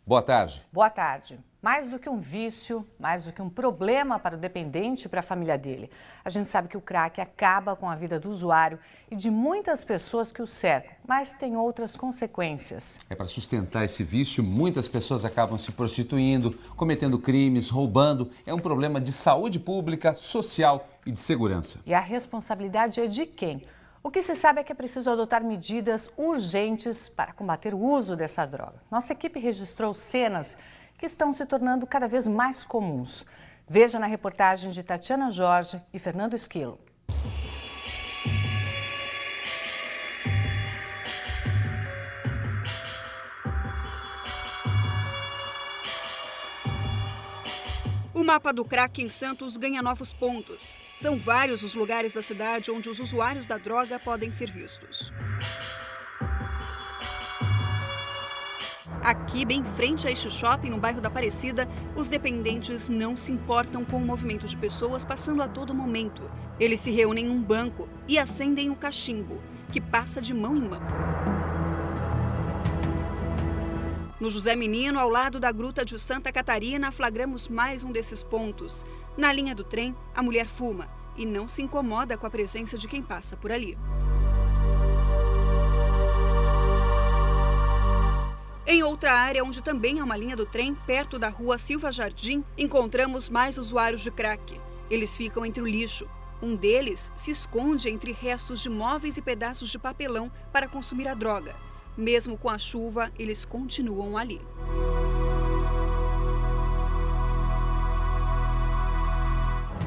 Boa tarde. Boa tarde. Mais do que um vício, mais do que um problema para o dependente e para a família dele. A gente sabe que o crack acaba com a vida do usuário e de muitas pessoas que o cercam, mas tem outras consequências. Para sustentar esse vício, muitas pessoas acabam se prostituindo, cometendo crimes, roubando. É um problema de saúde pública, social e de segurança. E a responsabilidade é de quem? O que se sabe é que é preciso adotar medidas urgentes para combater o uso dessa droga. Nossa equipe registrou cenas que estão se tornando cada vez mais comuns. Veja na reportagem de Tatiana Jorge e Fernando Esquilo. O mapa do crack em Santos ganha novos pontos. São vários os lugares da cidade onde os usuários da droga podem ser vistos. Aqui, bem em frente a este shopping, no bairro da Aparecida, os dependentes não se importam com o movimento de pessoas passando a todo momento. Eles se reúnem em um banco e acendem o cachimbo, que passa de mão em mão. No José Menino, ao lado da Gruta de Santa Catarina, flagramos mais um desses pontos. Na linha do trem, a mulher fuma e não se incomoda com a presença de quem passa por ali. Em outra área, onde também há uma linha do trem, perto da rua Silva Jardim, encontramos mais usuários de crack. Eles ficam entre o lixo. Um deles se esconde entre restos de móveis e pedaços de papelão para consumir a droga. Mesmo com a chuva, eles continuam ali.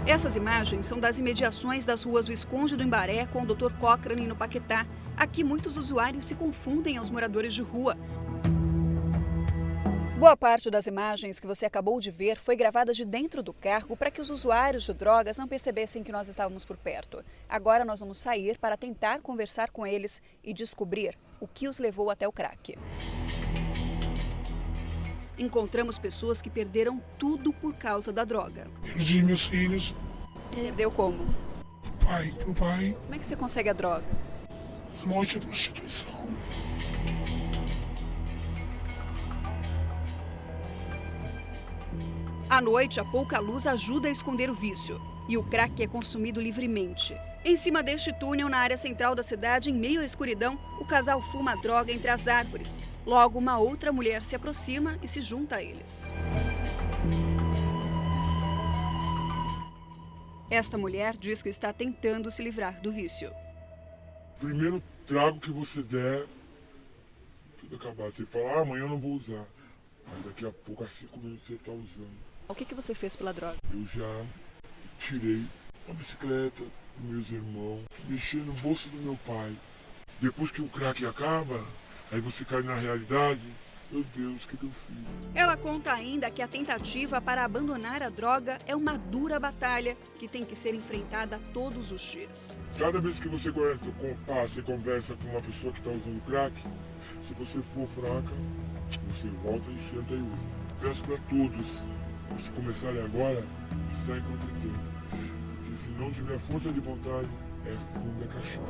Essas imagens são das imediações das ruas Visconde do Imbaré com o Dr. Cochrane no Paquetá. Aqui muitos usuários se confundem aos moradores de rua. Boa parte das imagens que você acabou de ver foi gravada de dentro do carro para que os usuários de drogas não percebessem que nós estávamos por perto. Agora nós vamos sair para tentar conversar com eles e descobrir o que os levou até o crack. Encontramos pessoas que perderam tudo por causa da droga. Perdi meus filhos. Perdeu como? Pro pai. Como é que você consegue a droga? A morte é prostituição. À noite, a pouca luz ajuda a esconder o vício. E o crack é consumido livremente. Em cima deste túnel, na área central da cidade, em meio à escuridão, o casal fuma a droga entre as árvores. Logo, uma outra mulher se aproxima e se junta a eles. Esta mulher diz que está tentando se livrar do vício. Primeiro trago que você der, tudo acabado. Você fala, amanhã eu não vou usar. Mas daqui a pouco, a 5 minutos, você está usando. O que você fez pela droga? Eu já tirei a bicicleta dos meus irmãos, mexi no bolso do meu pai. Depois que o crack acaba, aí você cai na realidade. Meu Deus, o que eu fiz? Ela conta ainda que a tentativa para abandonar a droga é uma dura batalha que tem que ser enfrentada todos os dias. Cada vez que você passa e conversa com uma pessoa que está usando crack, se você for fraca, você volta e senta e usa. Peço para todos, se começarem agora, saem contra o tempo. Porque se não tiver força de vontade, é fundo da cachorro.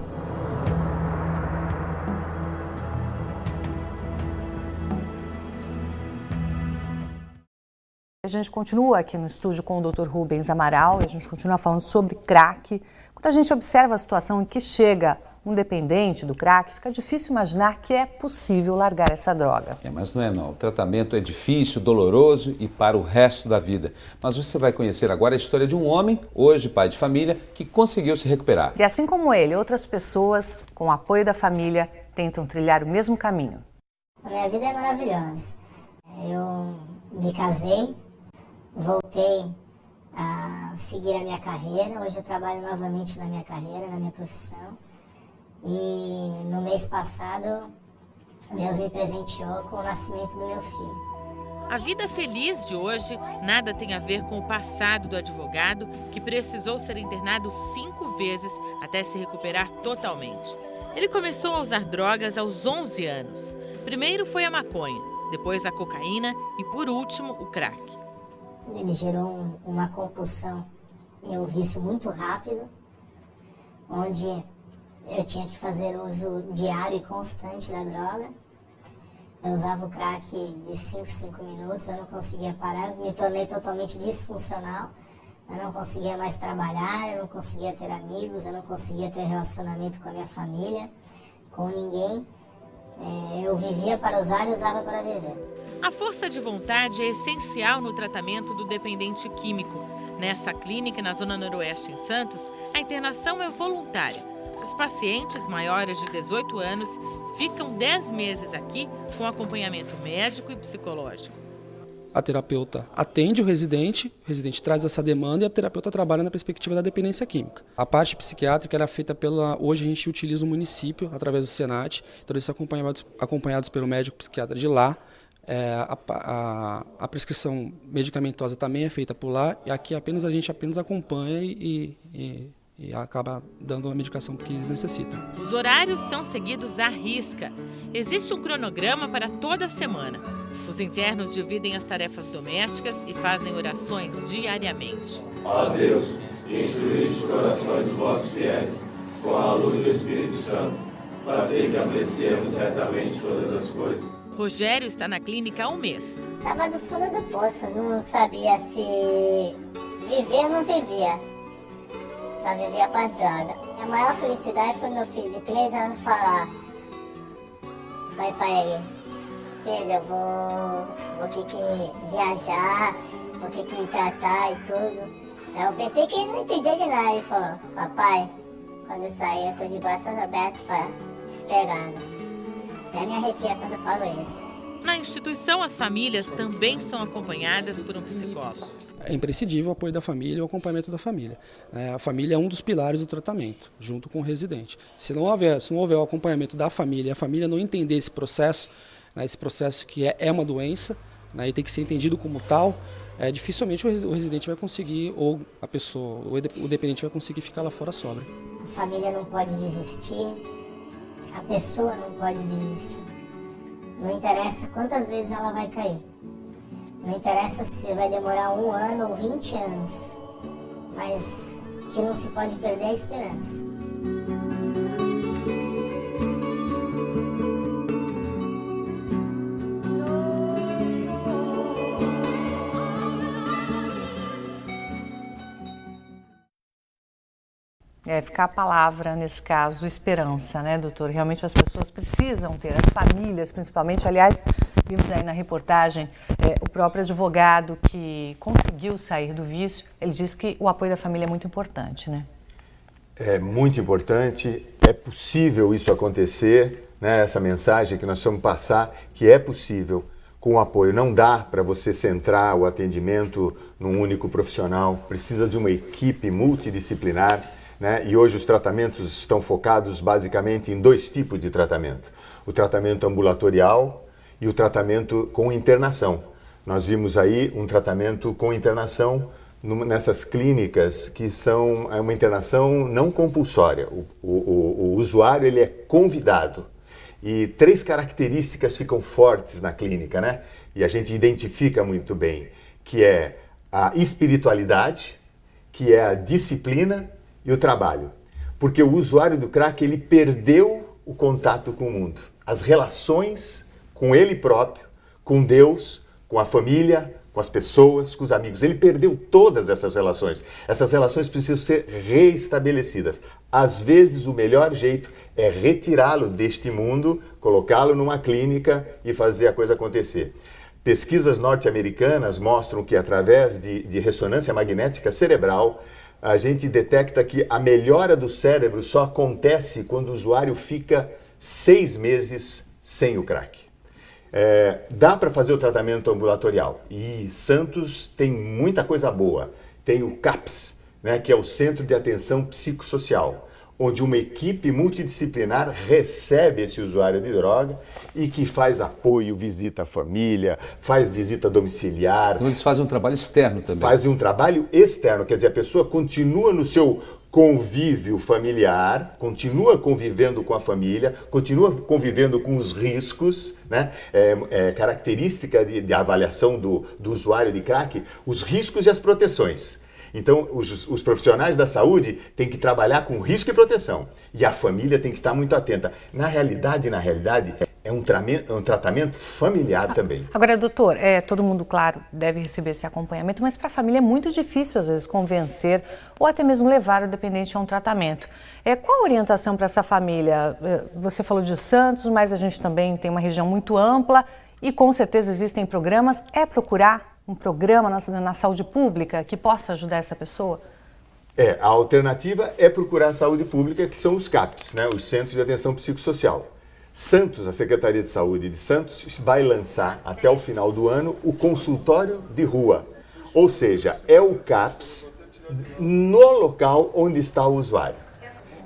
A gente continua aqui no estúdio com o Dr. Rubens Amaral e a gente continua falando sobre crack. Quando a gente observa a situação em que chega um dependente do crack, fica difícil imaginar que é possível largar essa droga. Mas não é não. O tratamento é difícil, doloroso e para o resto da vida. Mas você vai conhecer agora a história de um homem, hoje pai de família, que conseguiu se recuperar. E assim como ele, outras pessoas, com o apoio da família, tentam trilhar o mesmo caminho. A minha vida é maravilhosa. Eu me casei, voltei a seguir a minha carreira. Hoje eu trabalho novamente na minha carreira, na minha profissão. E no mês passado, Deus me presenteou com o nascimento do meu filho. A vida feliz de hoje nada tem a ver com o passado do advogado, que precisou ser internado 5 vezes até se recuperar totalmente. Ele começou a usar drogas aos 11 anos. Primeiro foi a maconha, depois a cocaína e, por último, o crack. Ele gerou uma compulsão e um vício muito rápido, onde eu tinha que fazer uso diário e constante da droga. Eu usava o crack de 5 minutos, eu não conseguia parar, eu me tornei totalmente disfuncional. Eu não conseguia mais trabalhar, eu não conseguia ter amigos, eu não conseguia ter relacionamento com a minha família, com ninguém. Eu vivia para usar e usava para viver. A força de vontade é essencial no tratamento do dependente químico. Nessa clínica, na Zona Noroeste, em Santos, a internação é voluntária. Os pacientes maiores de 18 anos ficam 10 meses aqui com acompanhamento médico e psicológico. A terapeuta atende o residente traz essa demanda e a terapeuta trabalha na perspectiva da dependência química. A parte psiquiátrica era feita hoje a gente utiliza o município através do Senat, então eles são acompanhados pelo médico psiquiatra de lá. A prescrição medicamentosa também é feita por lá e aqui a gente apenas acompanha e acaba dando a medicação que eles necessitam. Os horários são seguidos à risca. Existe um cronograma para toda a semana. Os internos dividem as tarefas domésticas e fazem orações diariamente. Ó Deus, que instruísse os corações dos vossos fiéis com a luz do Espírito Santo, fazei que apreciemos retamente todas as coisas. Rogério está na clínica há um mês. Estava no fundo do poço, não sabia se vivia ou não vivia. Só vivia para as drogas. A maior felicidade foi meu filho de 3 anos falar. Falei para ele, filho, eu vou ter que viajar, vou ter que me tratar e tudo. Eu pensei que ele não entendia de nada. Ele falou, papai, quando eu sair eu tô de braços abertos para te esperando. Até me arrepia quando eu falo isso. Na instituição, as famílias também são acompanhadas por um psicólogo. É imprescindível o apoio da família e o acompanhamento da família. A família é um dos pilares do tratamento, junto com o residente. Se não houver o acompanhamento da família e a família não entender esse processo que é uma doença, e tem que ser entendido como tal, dificilmente o residente vai conseguir, ou a pessoa, o dependente vai conseguir ficar lá fora sóbrio. A família não pode desistir, a pessoa não pode desistir. Não interessa quantas vezes ela vai cair. Não interessa se vai demorar 1 ano ou 20 anos. Mas o que não se pode perder é a esperança. Ficar a palavra, nesse caso, esperança, né, doutor? Realmente as pessoas precisam ter, as famílias principalmente. Aliás, vimos aí na reportagem o próprio advogado que conseguiu sair do vício. Ele disse que o apoio da família é muito importante, né? É muito importante, é possível isso acontecer, né? Essa mensagem que nós vamos passar, que é possível com o apoio. Não dá para você centrar o atendimento num único profissional, precisa de uma equipe multidisciplinar. E hoje os tratamentos estão focados basicamente em 2 tipos de tratamento. O tratamento ambulatorial e o tratamento com internação. Nós vimos aí um tratamento com internação nessas clínicas que são uma internação não compulsória. O usuário ele é convidado. E 3 características ficam fortes na clínica, né? E a gente identifica muito bem, que é a espiritualidade, que é a disciplina e o trabalho. Porque o usuário do crack, ele perdeu o contato com o mundo. As relações com ele próprio, com Deus, com a família, com as pessoas, com os amigos. Ele perdeu todas essas relações. Essas relações precisam ser reestabelecidas. Às vezes, o melhor jeito é retirá-lo deste mundo, colocá-lo numa clínica e fazer a coisa acontecer. Pesquisas norte-americanas mostram que, através de ressonância magnética cerebral, a gente detecta que a melhora do cérebro só acontece quando o usuário fica 6 meses sem o crack. Dá para fazer o tratamento ambulatorial e Santos tem muita coisa boa. Tem o CAPS, né, que é o Centro de Atenção Psicossocial, onde uma equipe multidisciplinar recebe esse usuário de droga e que faz apoio, visita a família, faz visita domiciliar. Então eles fazem um trabalho externo também. Fazem um trabalho externo, quer dizer, a pessoa continua no seu convívio familiar, continua convivendo com a família, continua convivendo com os riscos, né? Característica de avaliação do usuário de crack, os riscos e as proteções. Então, os profissionais da saúde têm que trabalhar com risco e proteção. E a família tem que estar muito atenta. Na realidade, é um tratamento familiar também. Agora, doutor, todo mundo, claro, deve receber esse acompanhamento, mas para a família é muito difícil, às vezes, convencer ou até mesmo levar o dependente a um tratamento. Qual a orientação para essa família? Você falou de Santos, mas a gente também tem uma região muito ampla e com certeza existem programas. Procurar um programa na saúde pública que possa ajudar essa pessoa? A alternativa é procurar a saúde pública, que são os CAPs, né, os Centros de Atenção Psicossocial. Santos, a Secretaria de Saúde de Santos, vai lançar até o final do ano o consultório de rua. Ou seja, é o CAPS no local onde está o usuário.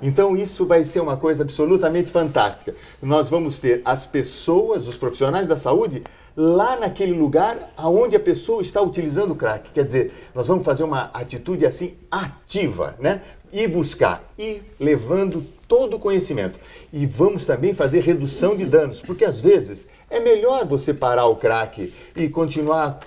Então isso vai ser uma coisa absolutamente fantástica. Nós vamos ter as pessoas, os profissionais da saúde, lá naquele lugar onde a pessoa está utilizando o crack. Quer dizer, nós vamos fazer uma atitude assim ativa, né? Ir buscar, ir levando todo o conhecimento. E vamos também fazer redução de danos, porque às vezes é melhor você parar o crack e continuar,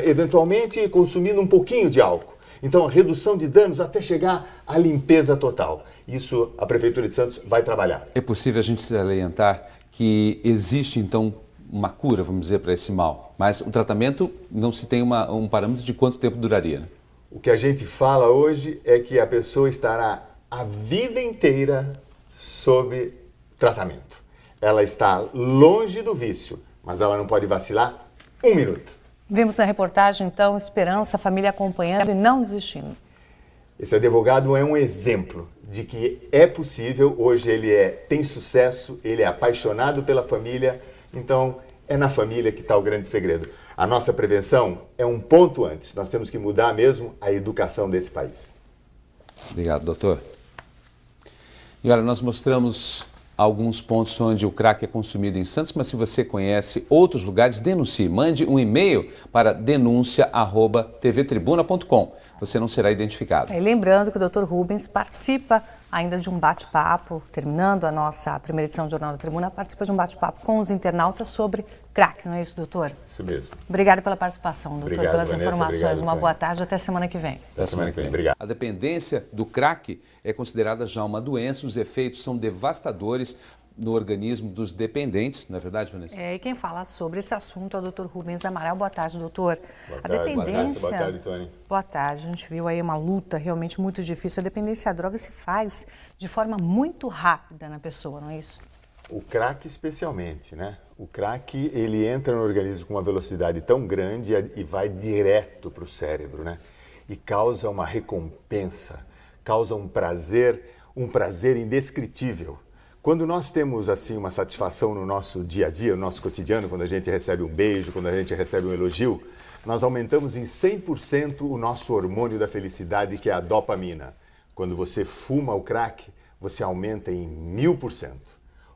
eventualmente, consumindo um pouquinho de álcool. Então, a redução de danos até chegar à limpeza total. Isso a Prefeitura de Santos vai trabalhar. É possível a gente salientar que existe, então, uma cura, vamos dizer, para esse mal, mas o tratamento não se tem um parâmetro de quanto tempo duraria, né? O que a gente fala hoje é que a pessoa estará a vida inteira sob tratamento. Ela está longe do vício, mas ela não pode vacilar um minuto. Vimos na reportagem, então, esperança, a família acompanhando e não desistindo. Esse advogado é um exemplo de que é possível. Hoje ele tem sucesso, ele é apaixonado pela família, então é na família que está o grande segredo. A nossa prevenção é um ponto antes. Nós temos que mudar mesmo a educação desse país. Obrigado, doutor. E olha, nós mostramos alguns pontos onde o crack é consumido em Santos, mas se você conhece outros lugares, denuncie. Mande um e-mail para denuncia@tvtribuna.com. Você não será identificado. E lembrando que o Dr. Rubens participa ainda de um bate-papo, terminando a nossa primeira edição do Jornal da Tribuna, participa de um bate-papo com os internautas sobre crack, não é isso, doutor? Isso mesmo. Obrigada pela participação, doutor, obrigado, pelas Vanessa, informações. obrigado, uma boa tarde, até semana que vem. Até semana que vem, obrigado. A dependência do crack é considerada já uma doença, os efeitos são devastadores no organismo dos dependentes, não é verdade, Vanessa? E quem fala sobre esse assunto é o doutor Rubens Amaral. Boa tarde, doutor. Boa tarde, dependência... boa tarde, Tony. Boa tarde, a gente viu aí uma luta realmente muito difícil. A dependência à droga se faz de forma muito rápida na pessoa, não é isso? O crack especialmente, né? O crack, ele entra no organismo com uma velocidade tão grande e vai direto para o cérebro, né? E causa uma recompensa, causa um prazer indescritível. Quando nós temos assim uma satisfação no nosso dia a dia, no nosso cotidiano, quando a gente recebe um beijo, quando a gente recebe um elogio, nós aumentamos em 100% o nosso hormônio da felicidade, que é a dopamina. Quando você fuma o crack, você aumenta em 1000%.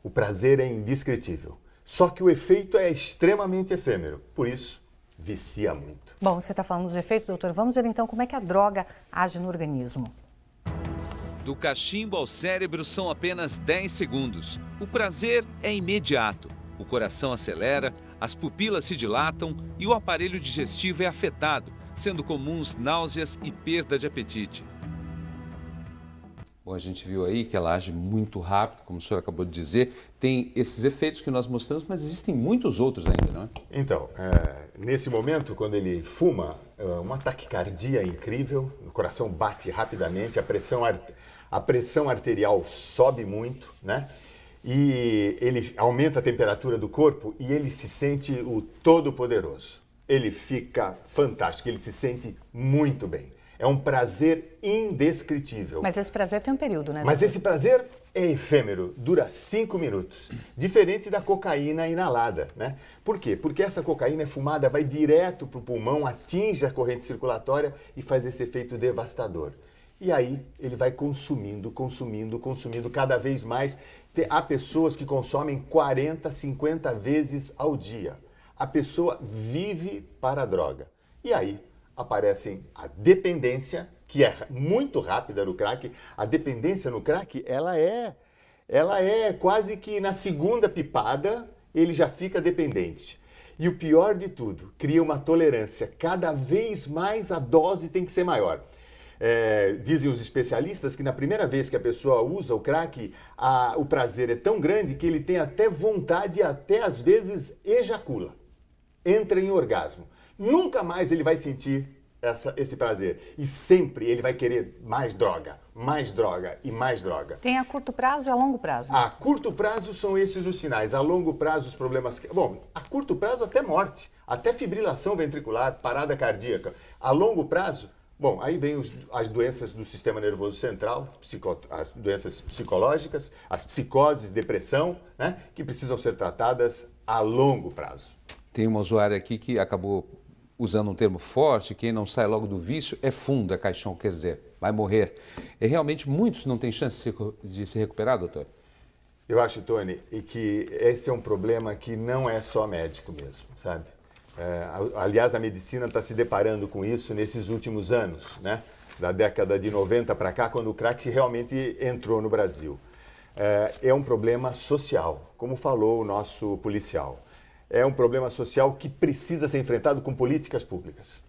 O prazer é indescritível. Só que o efeito é extremamente efêmero, por isso vicia muito. Bom, você está falando dos efeitos, doutor. Vamos ver então como é que a droga age no organismo. Do cachimbo ao cérebro são apenas 10 segundos. O prazer é imediato. O coração acelera, as pupilas se dilatam e o aparelho digestivo é afetado, sendo comuns náuseas e perda de apetite. Bom, a gente viu aí que ela age muito rápido, como o senhor acabou de dizer. Tem esses efeitos que nós mostramos, mas existem muitos outros ainda, não é? Então, nesse momento, quando ele fuma, uma taquicardia incrível, o coração bate rapidamente, a pressão arterial sobe muito, né? E ele aumenta a temperatura do corpo e ele se sente o todo-poderoso. Ele fica fantástico, ele se sente muito bem. É um prazer indescritível. Mas esse prazer tem um período, né? Mas esse prazer é efêmero, dura 5 minutos. Diferente da cocaína inalada, né? Por quê? Porque essa cocaína é fumada, vai direto para o pulmão, atinge a corrente circulatória e faz esse efeito devastador. E aí ele vai consumindo cada vez mais. Há pessoas que consomem 40, 50 vezes ao dia. A pessoa vive para a droga. E aí aparecem a dependência, que é muito rápida no crack. A dependência no crack, ela é quase que na segunda pipada ele já fica dependente. E o pior de tudo, cria uma tolerância. Cada vez mais a dose tem que ser maior. Dizem os especialistas que na primeira vez que a pessoa usa o crack, o prazer é tão grande que ele tem até vontade e até às vezes ejacula, entra em orgasmo. Nunca mais ele vai sentir esse prazer. E sempre ele vai querer mais droga e mais droga. Tem a curto prazo e a longo prazo. A curto prazo são esses os sinais. A longo prazo os problemas... Bom, a curto prazo até morte, até fibrilação ventricular, parada cardíaca. A longo prazo, bom, aí vem as doenças do sistema nervoso central, as doenças psicológicas, as psicoses, depressão, né, que precisam ser tratadas a longo prazo. Tem uma usuária aqui que acabou usando um termo forte, quem não sai logo do vício é fundo, é caixão, quer dizer, vai morrer. E realmente muitos não têm chance de se recuperar, doutor? Eu acho, Tony, e que esse é um problema que não é só médico mesmo, sabe? Aliás, a medicina está se deparando com isso nesses últimos anos, né? Da década de 90 para cá, quando o crack realmente entrou no Brasil. É um problema social, como falou o nosso policial. É um problema social que precisa ser enfrentado com políticas públicas.